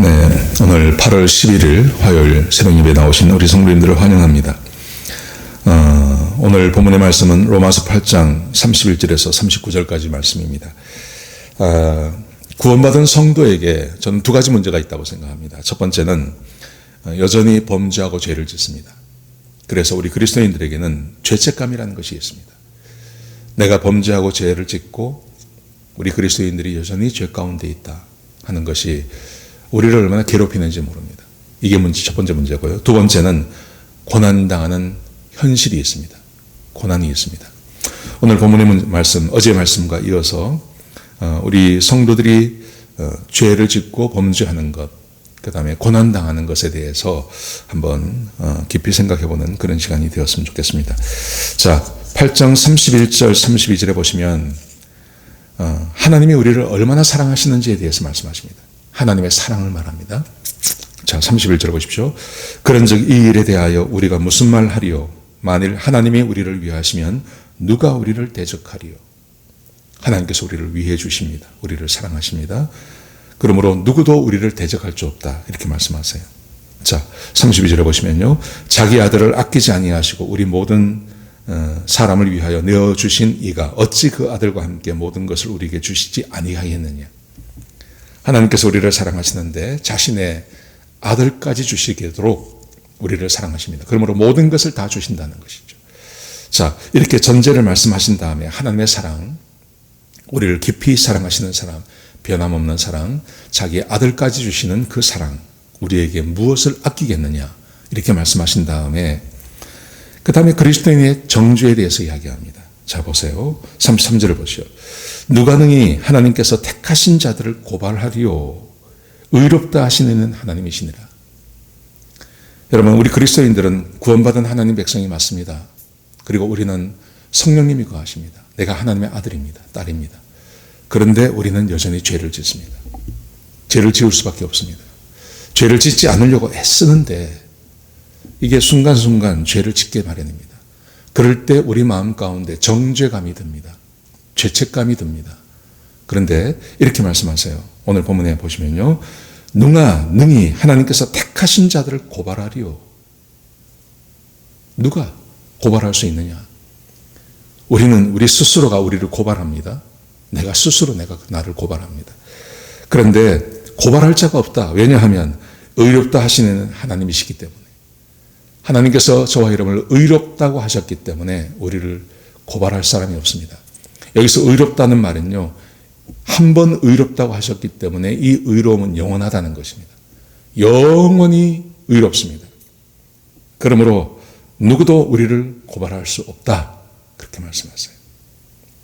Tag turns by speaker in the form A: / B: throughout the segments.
A: 네, 오늘 8월 11일 화요일 새벽 예배에 나오신 우리 성도님들을 환영합니다. 오늘 본문의 말씀은 로마서 8장 31절에서 39절까지 말씀입니다. 구원받은 성도에게 저는 두 가지 문제가 있다고 생각합니다. 첫 번째는 여전히 범죄하고 죄를 짓습니다. 그래서 우리 그리스도인들에게는 죄책감이라는 것이 있습니다. 내가 범죄하고 죄를 짓고 우리 그리스도인들이 여전히 죄 가운데 있다 하는 것이 우리를 얼마나 괴롭히는지 모릅니다. 이게 첫 번째 문제고요. 두 번째는 고난당하는 현실이 있습니다. 고난이 있습니다. 오늘 본문의 말씀, 어제의 말씀과 이어서 우리 성도들이 죄를 짓고 범죄하는 것, 그 다음에 고난당하는 것에 대해서 한번 깊이 생각해보는 그런 시간이 되었으면 좋겠습니다. 자, 8장 31절, 32절에 보시면 하나님이 우리를 얼마나 사랑하시는지에 대해서 말씀하십니다. 하나님의 사랑을 말합니다. 자, 31절 보십시오. 그런즉 이 일에 대하여 우리가 무슨 말 하리요? 만일 하나님이 우리를 위하시면 누가 우리를 대적하리요? 하나님께서 우리를 위해 주십니다. 우리를 사랑하십니다. 그러므로 누구도 우리를 대적할 수 없다. 이렇게 말씀하세요. 자, 32절에 보시면요. 자기 아들을 아끼지 아니하시고 우리 모든 사람을 위하여 내어주신 이가 어찌 그 아들과 함께 모든 것을 우리에게 주시지 아니하였느냐. 하나님께서 우리를 사랑하시는데 자신의 아들까지 주시도록 우리를 사랑하십니다. 그러므로 모든 것을 다 주신다는 것이죠. 자, 이렇게 전제를 말씀하신 다음에 하나님의 사랑, 우리를 깊이 사랑하시는 사람, 변함없는 사랑, 자기의 아들까지 주시는 그 사랑, 우리에게 무엇을 아끼겠느냐 이렇게 말씀하신 다음에 그 다음에 그리스도인의 정죄에 대해서 이야기합니다. 자, 보세요. 33절을 보시오. 누가 능히 하나님께서 택하신 자들을 고발하리요? 의롭다 하시는 하나님이시니라. 여러분, 우리 그리스도인들은 구원받은 하나님 백성이 맞습니다. 그리고 우리는 성령님이 거하십니다. 내가 하나님의 아들입니다. 딸입니다. 그런데 우리는 여전히 죄를 짓습니다. 죄를 지을 수밖에 없습니다. 죄를 짓지 않으려고 애쓰는데 이게 순간순간 죄를 짓게 마련입니다. 그럴 때 우리 마음 가운데 정죄감이 듭니다. 죄책감이 듭니다. 그런데 이렇게 말씀하세요. 오늘 본문에 보시면요. 누가 능히 하나님께서 택하신 자들을 고발하리요. 누가 고발할 수 있느냐? 우리는 우리 스스로가 우리를 고발합니다. 내가 나를 고발합니다. 그런데 고발할 자가 없다. 왜냐하면 의롭다 하시는 하나님이시기 때문에. 하나님께서 저와 여러분을 의롭다고 하셨기 때문에 우리를 고발할 사람이 없습니다. 여기서 의롭다는 말은요, 한 번 의롭다고 하셨기 때문에 이 의로움은 영원하다는 것입니다. 영원히 의롭습니다. 그러므로 누구도 우리를 고발할 수 없다. 그렇게 말씀하세요.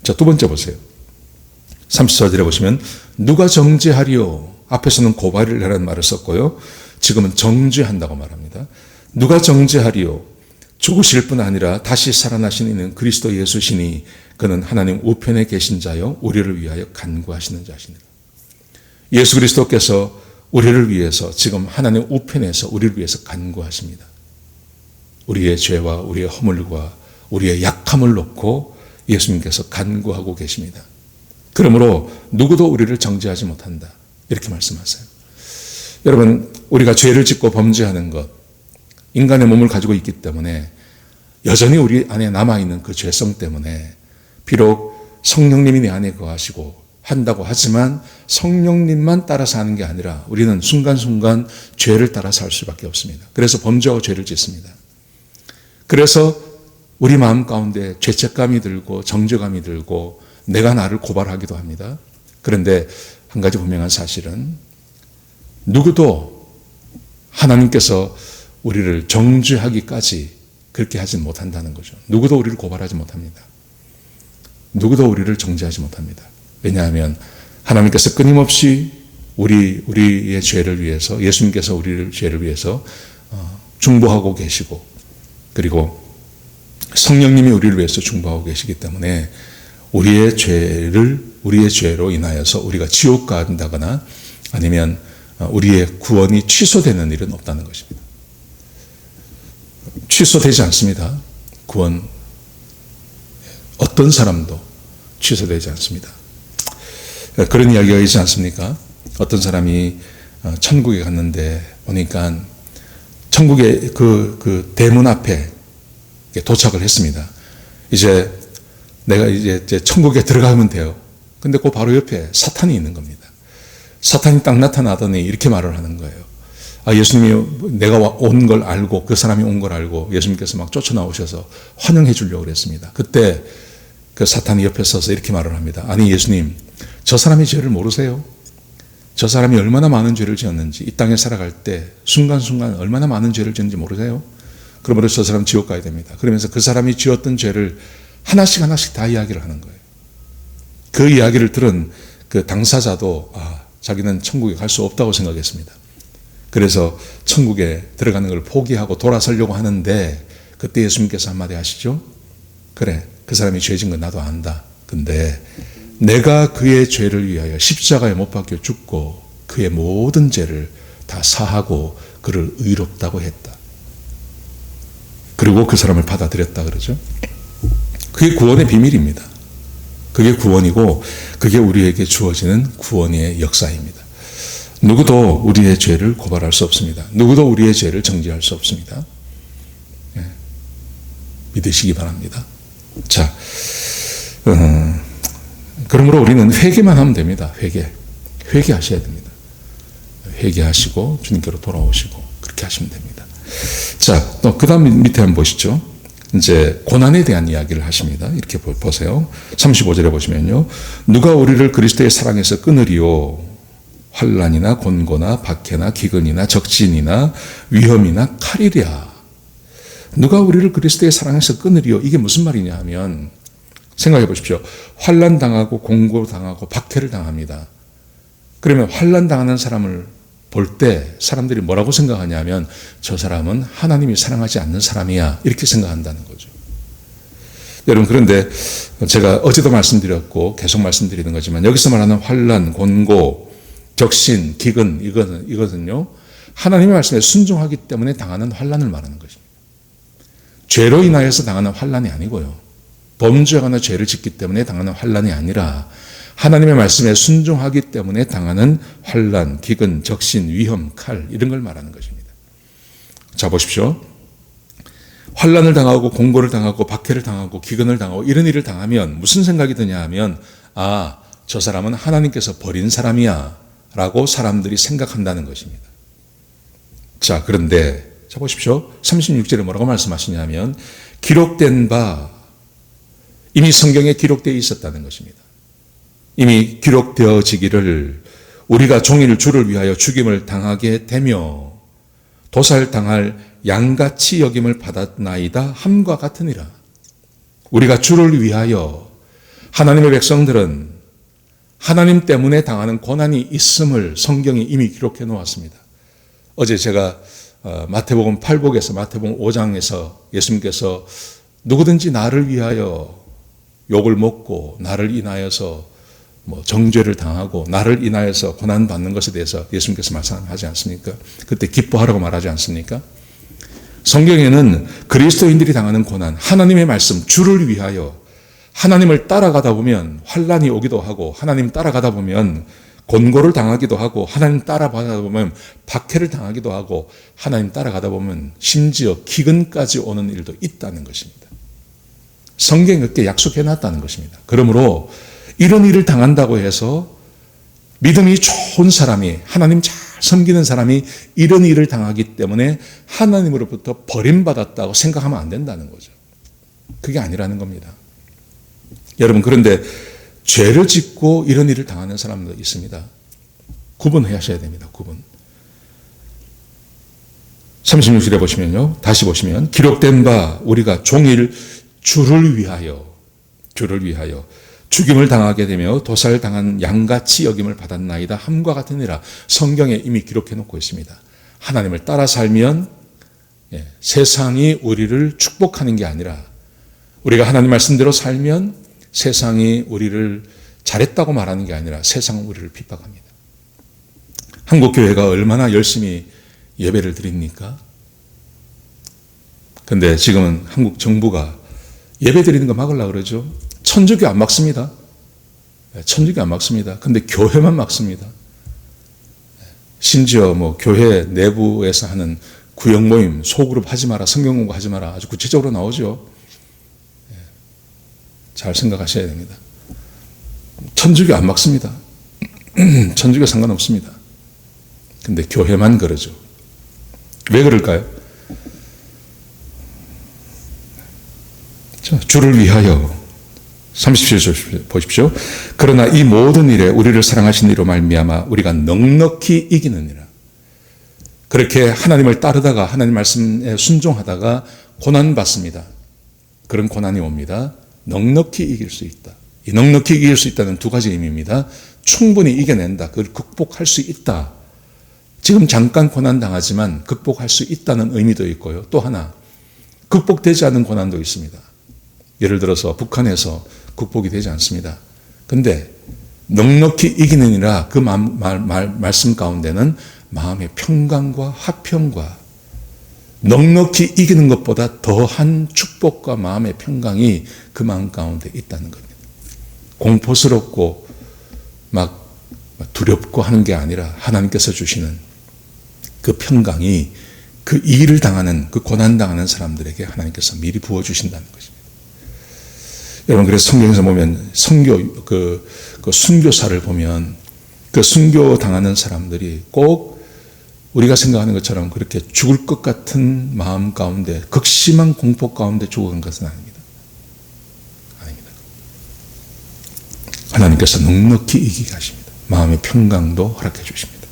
A: 자, 두 번째 보세요. 34절에 보시면 누가 정죄하리요? 앞에서는 고발이라는 말을 썼고요. 지금은 정죄한다고 말합니다. 누가 정죄하리요? 죽으실 뿐 아니라 다시 살아나신 이는 그리스도 예수시니 그는 하나님 우편에 계신 자요 우리를 위하여 간구하시는 자시니라. 예수 그리스도께서 우리를 위해서 지금 하나님 우편에서 우리를 위해서 간구하십니다. 우리의 죄와 우리의 허물과 우리의 약함을 놓고 예수님께서 간구하고 계십니다. 그러므로 누구도 우리를 정죄하지 못한다. 이렇게 말씀하세요. 여러분, 우리가 죄를 짓고 범죄하는 것, 인간의 몸을 가지고 있기 때문에 여전히 우리 안에 남아있는 그 죄성 때문에 비록 성령님이 내 안에 거하시고 한다고 하지만 성령님만 따라 사는 게 아니라 우리는 순간순간 죄를 따라 살 수밖에 없습니다. 그래서 범죄하고 죄를 짓습니다. 그래서 우리 마음 가운데 죄책감이 들고 정죄감이 들고 내가 나를 고발하기도 합니다. 그런데 한 가지 분명한 사실은 누구도 하나님께서 우리를 정죄하기까지 그렇게 하지 못한다는 거죠. 누구도 우리를 고발하지 못합니다. 누구도 우리를 정죄하지 못합니다. 왜냐하면 하나님께서 끊임없이 우리의 죄를 위해서, 예수님께서 우리를 죄를 위해서 중보하고 계시고, 그리고 성령님이 우리를 위해서 중보하고 계시기 때문에 우리의 죄로 인하여서 우리가 지옥 간다거나 아니면 우리의 구원이 취소되는 일은 없다는 것입니다. 취소되지 않습니다. 구원 어떤 사람도 취소되지 않습니다. 그런 이야기가 있지 않습니까? 어떤 사람이 천국에 갔는데 보니까 천국의 그 대문 앞에 도착을 했습니다. 이제 내가 이제 천국에 들어가면 돼요. 근데 그 바로 옆에 사탄이 있는 겁니다. 사탄이 딱 나타나더니 이렇게 말을 하는 거예요. 예수님이 내가 온 걸 알고 그 사람이 온 걸 알고 예수님께서 막 쫓아나오셔서 환영해 주려고 그랬습니다. 그때 그 사탄이 옆에 서서 이렇게 말을 합니다. 아니 예수님, 저 사람이 죄를 모르세요? 저 사람이 얼마나 많은 죄를 지었는지, 이 땅에 살아갈 때 순간순간 얼마나 많은 죄를 지었는지 모르세요? 그러므로 저 사람 지옥 가야 됩니다. 그러면서 그 사람이 지었던 죄를 하나씩 다 이야기를 하는 거예요. 그 이야기를 들은 그 당사자도 자기는 천국에 갈 수 없다고 생각했습니다. 그래서 천국에 들어가는 걸 포기하고 돌아서려고 하는데 그때 예수님께서 한마디 하시죠. 그래, 그 사람이 죄 진 건 나도 안다. 근데 내가 그의 죄를 위하여 십자가에 못 박혀 죽고 그의 모든 죄를 다 사하고 그를 의롭다고 했다. 그리고 그 사람을 받아들였다 그러죠. 그게 구원의 비밀입니다. 그게 구원이고 그게 우리에게 주어지는 구원의 역사입니다. 누구도 우리의 죄를 고발할 수 없습니다. 누구도 우리의 죄를 정죄할 수 없습니다. 믿으시기 바랍니다. 자, 그러므로 우리는 회개만 하면 됩니다. 회개하셔야 됩니다. 회개하시고 주님께로 돌아오시고 그렇게 하시면 됩니다. 자, 또 그 다음 밑에 한번 보시죠. 이제 고난에 대한 이야기를 하십니다. 이렇게 보세요. 35절에 보시면요. 누가 우리를 그리스도의 사랑에서 끊으리요? 환난이나 곤고나 박해나 기근이나 적진이나 위험이나 칼이랴. 누가 우리를 그리스도의 사랑에서 끊으리요? 이게 무슨 말이냐 하면 생각해 보십시오. 환난 당하고 공고 당하고 박해를 당합니다. 그러면 환난 당하는 사람을 볼 때 사람들이 뭐라고 생각하냐면 저 사람은 하나님이 사랑하지 않는 사람이야 이렇게 생각한다는 거죠. 여러분 그런데 제가 어제도 말씀드렸고 계속 말씀드리는 거지만 여기서 말하는 환난, 곤고, 적신, 기근 이것은요 하나님의 말씀에 순종하기 때문에 당하는 환난을 말하는 것입니다. 죄로 인하여서 당하는 환난이 아니고요. 범죄하거나 죄를 짓기 때문에 당하는 환난이 아니라 하나님의 말씀에 순종하기 때문에 당하는 환난, 기근, 적신, 위험, 칼 이런 걸 말하는 것입니다. 자 보십시오. 환난을 당하고 공고를 당하고 박해를 당하고 기근을 당하고 이런 일을 당하면 무슨 생각이 드냐 하면 저 사람은 하나님께서 버린 사람이야 라고 사람들이 생각한다는 것입니다. 자 그런데 자 보십시오. 36절에 뭐라고 말씀하시냐면 기록된 바 이미 성경에 기록되어 있었다는 것입니다. 이미 기록되어지기를 우리가 종일 주를 위하여 죽임을 당하게 되며 도살당할 양같이 여김을 받았나이다 함과 같으니라. 우리가 주를 위하여 하나님의 백성들은 하나님 때문에 당하는 고난이 있음을 성경이 이미 기록해 놓았습니다. 어제 제가 마태복음 8복에서 마태복음 5장에서 예수님께서 누구든지 나를 위하여 욕을 먹고 나를 인하여서 정죄를 당하고 나를 인하여서 고난받는 것에 대해서 예수님께서 말씀하지 않습니까? 그때 기뻐하라고 말하지 않습니까? 성경에는 그리스도인들이 당하는 고난, 하나님의 말씀, 주를 위하여 하나님을 따라가다 보면 환난이 오기도 하고 하나님 따라가다 보면 곤고를 당하기도 하고 하나님 따라가다 보면 박해를 당하기도 하고 하나님 따라가다 보면 심지어 기근까지 오는 일도 있다는 것입니다. 성경에 그렇게 약속해 놨다는 것입니다. 그러므로 이런 일을 당한다고 해서 믿음이 좋은 사람이 하나님 잘 섬기는 사람이 이런 일을 당하기 때문에 하나님으로부터 버림받았다고 생각하면 안 된다는 거죠. 그게 아니라는 겁니다. 여러분 그런데 죄를 짓고 이런 일을 당하는 사람도 있습니다. 구분하셔야 됩니다. 구분. 36절에 보시면요. 다시 보시면 기록된 바 우리가 종일 주를 위하여 죽임을 당하게 되며 도살당한 양같이 여김을 받았나이다 함과 같으니라. 성경에 이미 기록해 놓고 있습니다. 하나님을 따라 살면 세상이 우리를 축복하는 게 아니라 우리가 하나님 말씀대로 살면 세상이 우리를 잘했다고 말하는 게 아니라 세상은 우리를 핍박합니다. 한국 교회가 얼마나 열심히 예배를 드립니까? 근데 지금은 한국 정부가 예배 드리는 거 막으려고 그러죠. 천주교 안 막습니다. 천주교 안 막습니다. 근데 교회만 막습니다. 심지어 뭐 교회 내부에서 하는 구역 모임, 소그룹 하지 마라, 성경 공부 하지 마라, 아주 구체적으로 나오죠. 잘 생각하셔야 됩니다. 천주교 안 막습니다. 천주교 상관없습니다. 근데 교회만 그러죠. 왜 그럴까요? 자, 주를 위하여 37절 보십시오. 그러나 이 모든 일에 우리를 사랑하신 이로 말미암아 우리가 넉넉히 이기느니라. 그렇게 하나님을 따르다가 하나님 말씀에 순종하다가 고난 받습니다. 그런 고난이 옵니다. 넉넉히 이길 수 있다. 이 넉넉히 이길 수 있다는 두 가지 의미입니다. 충분히 이겨낸다. 그걸 극복할 수 있다. 지금 잠깐 고난 당하지만 극복할 수 있다는 의미도 있고요. 또 하나, 극복되지 않은 고난도 있습니다. 예를 들어서 북한에서 극복이 되지 않습니다. 근데 넉넉히 이기느니라 그 말씀 가운데는 마음의 평강과 화평과 넉넉히 이기는 것보다 더한 축복과 마음의 평강이 그 마음 가운데 있다는 겁니다. 공포스럽고 막 두렵고 하는 게 아니라 하나님께서 주시는 그 평강이 그 일을 당하는, 그 고난당하는 사람들에게 하나님께서 미리 부어주신다는 것입니다. 여러분, 그래서 성경에서 보면 그 순교사를 보면 그 순교 당하는 사람들이 꼭 우리가 생각하는 것처럼 그렇게 죽을 것 같은 마음 가운데, 극심한 공포 가운데 죽은 것은 아닙니다. 아닙니다. 하나님께서 넉넉히 이기게 하십니다. 마음의 평강도 허락해 주십니다.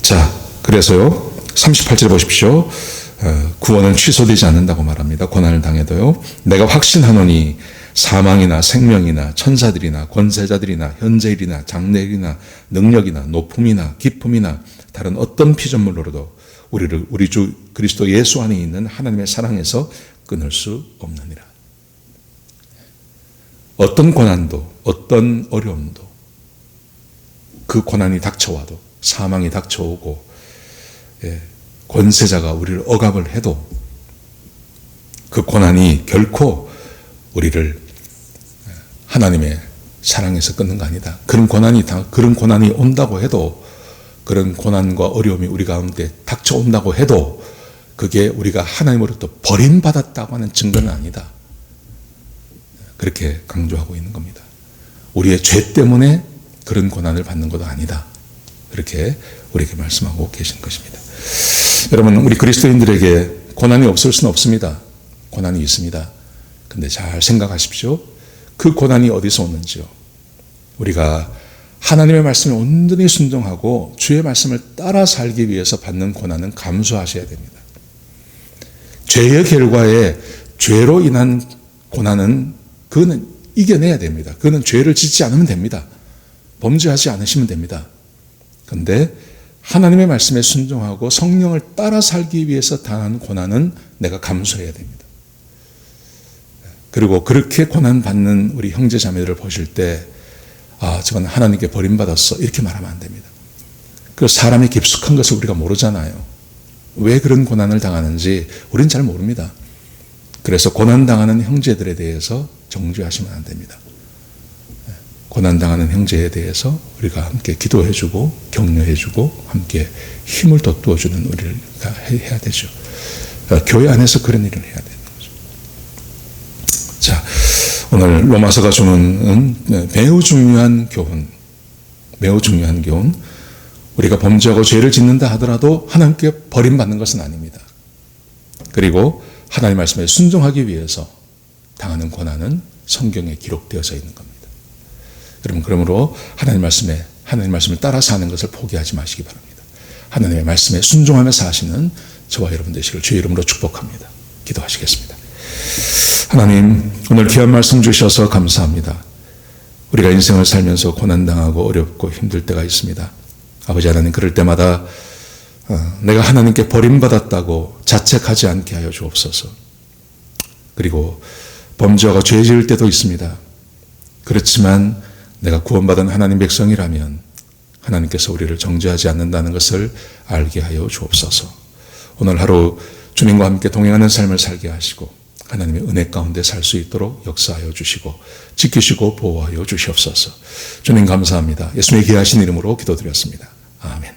A: 자, 그래서요, 38절 보십시오. 구원은 취소되지 않는다고 말합니다. 고난을 당해도요. 내가 확신하노니 사망이나 생명이나 천사들이나 권세자들이나 현재일이나 장래일이나 능력이나 높음이나 깊음이나 다른 어떤 피조물로라도 우리를 우리 주 그리스도 예수 안에 있는 하나님의 사랑에서 끊을 수 없느니라. 어떤 고난도, 어떤 어려움도, 그 고난이 닥쳐와도, 사망이 닥쳐오고, 권세자가 우리를 억압을 해도 그 고난이 결코 우리를 하나님의 사랑에서 끊는 거 아니다. 그런 고난이 온다고 해도, 그런 고난과 어려움이 우리 가운데 닥쳐온다고 해도 그게 우리가 하나님으로부터 버림받았다고 하는 증거는 아니다. 그렇게 강조하고 있는 겁니다. 우리의 죄 때문에 그런 고난을 받는 것도 아니다. 그렇게 우리에게 말씀하고 계신 것입니다. 여러분, 우리 그리스도인들에게 고난이 없을 수는 없습니다. 고난이 있습니다. 근데 잘 생각하십시오. 그 고난이 어디서 오는지요. 우리가 하나님의 말씀에 온전히 순종하고 주의 말씀을 따라 살기 위해서 받는 고난은 감수하셔야 됩니다. 죄의 결과에 죄로 인한 고난은 그거는 이겨내야 됩니다. 그거는 죄를 짓지 않으면 됩니다. 범죄하지 않으시면 됩니다. 그런데 하나님의 말씀에 순종하고 성령을 따라 살기 위해서 당한 고난은 내가 감수해야 됩니다. 그리고 그렇게 고난받는 우리 형제 자매들을 보실 때, 아, 저건 하나님께 버림받았어, 이렇게 말하면 안 됩니다. 그 사람의 깊숙한 것을 우리가 모르잖아요. 왜 그런 고난을 당하는지 우리는 잘 모릅니다. 그래서 고난당하는 형제들에 대해서 정죄하시면 안 됩니다. 고난당하는 형제에 대해서 우리가 함께 기도해주고 격려해주고 함께 힘을 돋구어주는 우리가 해야 되죠. 교회 안에서 그런 일을 해야 되는 거죠. 자, 오늘 로마서가 주는 매우 중요한 교훈, 매우 중요한 교훈. 우리가 범죄하고 죄를 짓는다 하더라도 하나님께 버림받는 것은 아닙니다. 그리고 하나님 말씀에 순종하기 위해서 당하는 고난은 성경에 기록되어져 있는 겁니다. 여러분, 그러므로 하나님 말씀을 따라 사는 것을 포기하지 마시기 바랍니다. 하나님의 말씀에 순종하며 사시는 저와 여러분 되시기를 주의 이름으로 축복합니다. 기도하시겠습니다. 하나님, 오늘 귀한 말씀 주셔서 감사합니다. 우리가 인생을 살면서 고난당하고 어렵고 힘들 때가 있습니다. 아버지 하나님, 그럴 때마다 내가 하나님께 버림받았다고 자책하지 않게 하여 주옵소서. 그리고 범죄하고 죄 지을 때도 있습니다. 그렇지만 내가 구원받은 하나님 백성이라면 하나님께서 우리를 정죄하지 않는다는 것을 알게 하여 주옵소서. 오늘 하루 주님과 함께 동행하는 삶을 살게 하시고 하나님의 은혜 가운데 살 수 있도록 역사하여 주시고 지키시고 보호하여 주시옵소서. 주님 감사합니다. 예수님의 귀하신 이름으로 기도드렸습니다. 아멘.